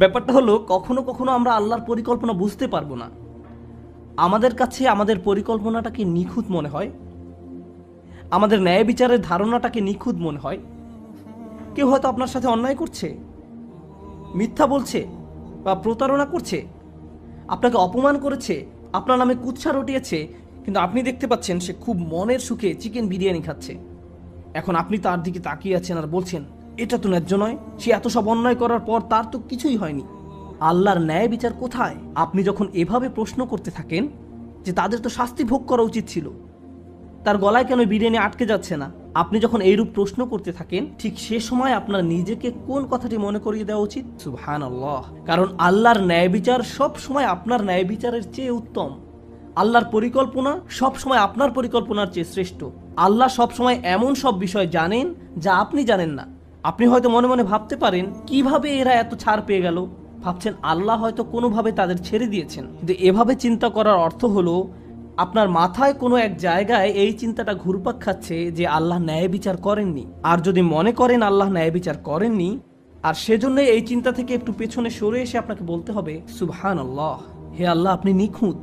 ব্যাপারটা হলো কখনো কখনো আমরা আল্লাহর পরিকল্পনা বুঝতে পারবো না। আমাদের কাছে আমাদের পরিকল্পনাটাকে নিখুঁত মনে হয়, আমাদের ন্যায় বিচারের ধারণাটাকে নিখুঁত মনে হয়। কেউ হয়তো আপনার সাথে অন্যায় করছে, মিথ্যা বলছে বা প্রতারণা করছে, আপনাকে অপমান করেছে, আপনার নামে কুৎসা রটিয়েছে, কিন্তু আপনি দেখতে পাচ্ছেন সে খুব মনের সুখে চিকেন বিরিয়ানি খাচ্ছে। এখন আপনি তার দিকে তাকিয়ে আছেন আর বলছেন, এটা তো ন্যায্য নয়, সে এত সব অন্যায় করার পর তার তো কিছুই হয়নি, আল্লাহর ন্যায় বিচার কোথায়? আপনি যখন এভাবে প্রশ্ন করতে থাকেন যে তাদের তো শাস্তি ভোগ করা উচিত ছিল, তার গলায় কেন বিরিয়ানি আটকে যাচ্ছে না, আপনি যখন এইরূপ প্রশ্ন করতে থাকেন, ঠিক সে সময় আপনার নিজেকে কোন কথাটি মনে করিয়ে দেওয়া উচিত? সুবহানাল্লাহ। কারণ আল্লাহর ন্যায় বিচার সব সময় আপনার ন্যায় বিচারের চেয়ে উত্তম। আল্লাহর পরিকল্পনা সব সময় আপনার পরিকল্পনার চেয়ে শ্রেষ্ঠ। আল্লাহ সব সময় এমন সব বিষয় জানেন যা আপনি জানেন না। আপনি হয়তো মনে মনে ভাবতে পারেন, কিভাবে এরা এত ছাড় পেয়ে গেল? ভাবছেন আল্লাহ হয়তো কোনোভাবে তাদের ছেড়ে দিয়েছেন, কিন্তু এভাবে চিন্তা করার অর্থ হলো আপনার মাথায় কোনো এক জায়গায় এই চিন্তাটা ঘুরপাক খাচ্ছে যে আল্লাহ ন্যায় বিচার করেননি। আর যদি মনে করেন আল্লাহ ন্যায় বিচার করেননি, আর সেজন্য এই চিন্তা থেকে একটু পেছনে সরে এসে আপনাকে বলতে হবে, সুবহানাল্লাহ, হে আল্লাহ, আপনি নিখুঁত।